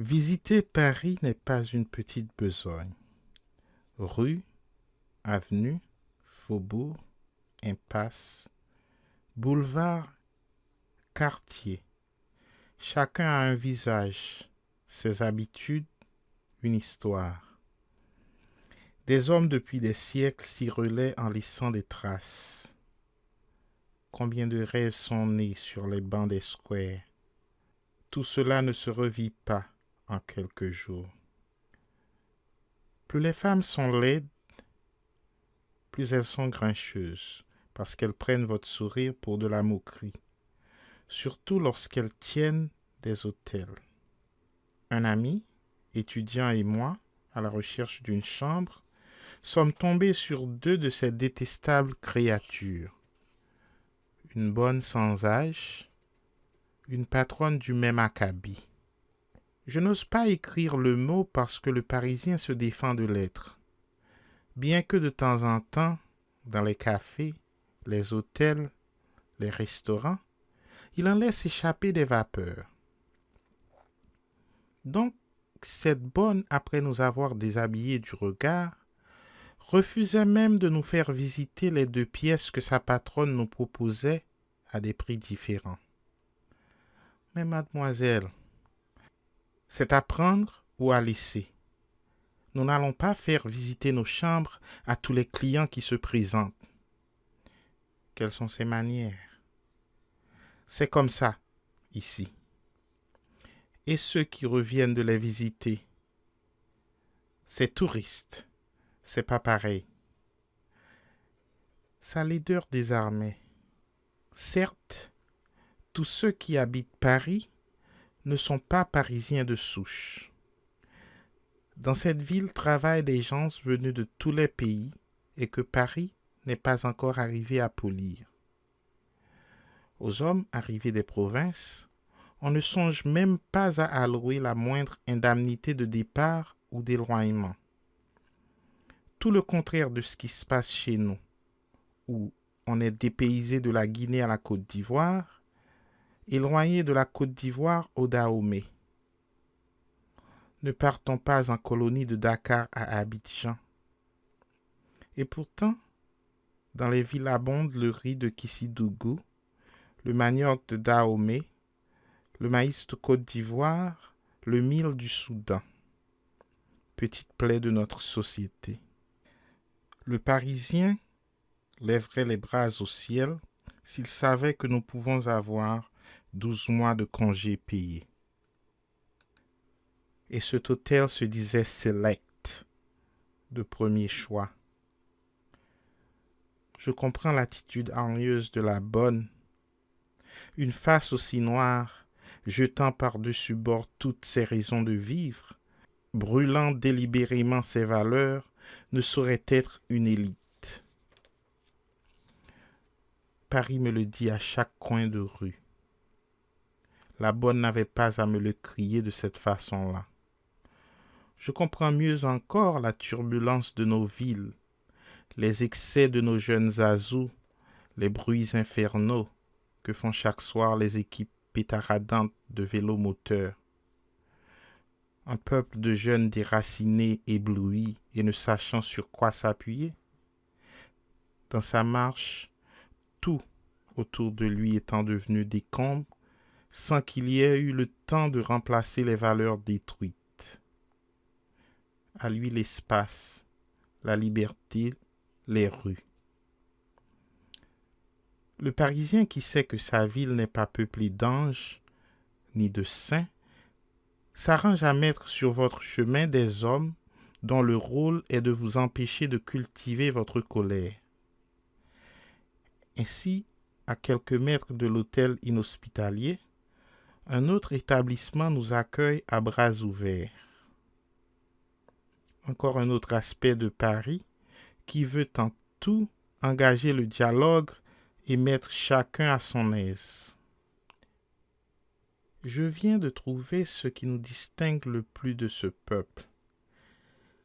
Visiter Paris n'est pas une petite besogne. Rues, avenues, faubourgs, impasses, boulevards, quartiers. Chacun a un visage, ses habitudes, une histoire. Des hommes depuis des siècles s'y relaient en laissant des traces. Combien de rêves sont nés sur les bancs des squares. Tout cela ne se revit pas en quelques jours. Plus les femmes sont laides, plus elles sont grincheuses, parce qu'elles prennent votre sourire pour de la moquerie, surtout lorsqu'elles tiennent des hôtels. Un ami, étudiant et moi, à la recherche d'une chambre, sommes tombés sur deux de ces détestables créatures. Une bonne sans âge, une patronne du même acabit. Je n'ose pas écrire le mot parce que le Parisien se défend de l'être. Bien que de temps en temps, dans les cafés, les hôtels, les restaurants, il en laisse échapper des vapeurs. Donc, cette bonne, après nous avoir déshabillés du regard, refusait même de nous faire visiter les deux pièces que sa patronne nous proposait à des prix différents. Mais mademoiselle, c'est à prendre ou à laisser. Nous n'allons pas faire visiter nos chambres à tous les clients qui se présentent. Quelles sont ces manières? C'est comme ça, ici. Et ceux qui reviennent de les visiter, c'est touristes. C'est pas pareil. Sa laideur désarmait. Certes, tous ceux qui habitent Paris ne sont pas parisiens de souche. Dans cette ville travaillent des gens venus de tous les pays et que Paris n'est pas encore arrivé à polir. Aux hommes arrivés des provinces, on ne songe même pas à allouer la moindre indemnité de départ ou d'éloignement. Tout le contraire de ce qui se passe chez nous, où on est dépaysé de la Guinée à la Côte d'Ivoire, éloigné de la Côte d'Ivoire au Dahomey. Ne partons pas en colonie de Dakar à Abidjan. Et pourtant, dans les villes abonde le riz de Kissidougou, le manioc de Dahomey, le maïs de Côte d'Ivoire, le mil du Soudan. Petite plaie de notre société. Le Parisien lèverait les bras au ciel s'il savait que nous pouvons avoir 12 mois de congés payés. Et cet hôtel se disait select, de premier choix. Je comprends l'attitude hargneuse de la bonne. Une face aussi noire, jetant par-dessus bord toutes ses raisons de vivre, brûlant délibérément ses valeurs, ne saurait être une élite. Paris me le dit à chaque coin de rue. La bonne n'avait pas à me le crier de cette façon-là. Je comprends mieux encore la turbulence de nos villes, les excès de nos jeunes azous, les bruits infernaux que font chaque soir les équipes pétaradantes de vélomoteurs. Un peuple de jeunes déracinés, éblouis et ne sachant sur quoi s'appuyer. Dans sa marche, tout autour de lui étant devenu décombre, sans qu'il y ait eu le temps de remplacer les valeurs détruites. À lui l'espace, la liberté, les rues. Le Parisien qui sait que sa ville n'est pas peuplée d'anges ni de saints s'arrange à mettre sur votre chemin des hommes dont le rôle est de vous empêcher de cultiver votre colère. Ainsi, à quelques mètres de l'hôtel inhospitalier, un autre établissement nous accueille à bras ouverts. Encore un autre aspect de Paris qui veut en tout engager le dialogue et mettre chacun à son aise. Je viens de trouver ce qui nous distingue le plus de ce peuple.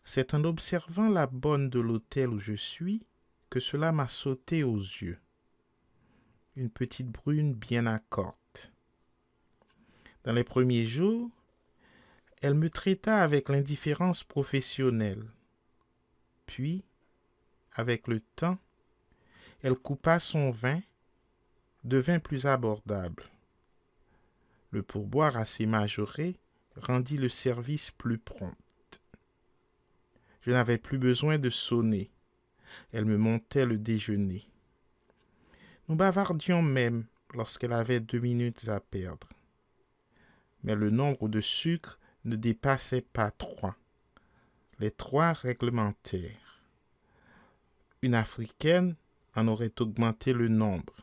C'est en observant la bonne de l'hôtel où je suis que cela m'a sauté aux yeux. Une petite brune bien accorte. Dans les premiers jours, Elle me traita avec l'indifférence professionnelle. Puis, avec le temps, elle coupa son vin, devint plus abordable. Le pourboire assez majoré rendit le service plus prompt. Je n'avais plus besoin de sonner. Elle me montait le déjeuner. Nous bavardions même lorsqu'elle avait 2 minutes à perdre. Mais le nombre de sucres ne dépassait pas 3. Les 3 réglementaires. Une africaine en aurait augmenté le nombre.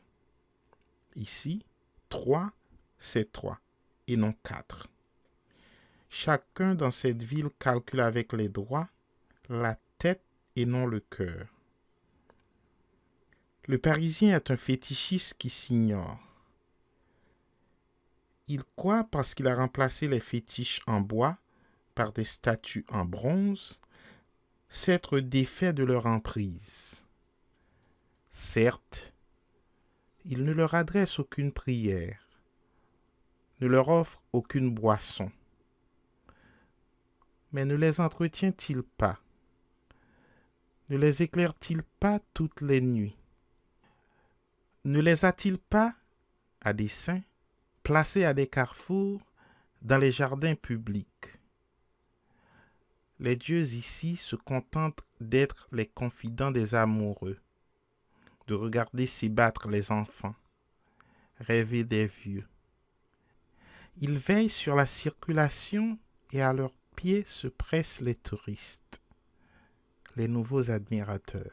Ici, 3, c'est 3, et non 4. Chacun dans cette ville calcule avec les doigts, la tête et non le cœur. Le Parisien est un fétichiste qui s'ignore. Il croit, parce qu'il a remplacé les fétiches en bois par des statues en bronze, s'être défait de leur emprise. Certes, il ne leur adresse aucune prière, ne leur offre aucune boisson. Mais ne les entretient-il pas? Ne les éclaire-t-il pas toutes les nuits? Ne les a-t-il pas, à dessein, placés à des carrefours dans les jardins publics? Les dieux ici se contentent d'être les confidents des amoureux, de regarder s'ébattre les enfants, rêver des vieux. Ils veillent sur la circulation et à leurs pieds se pressent les touristes, les nouveaux admirateurs.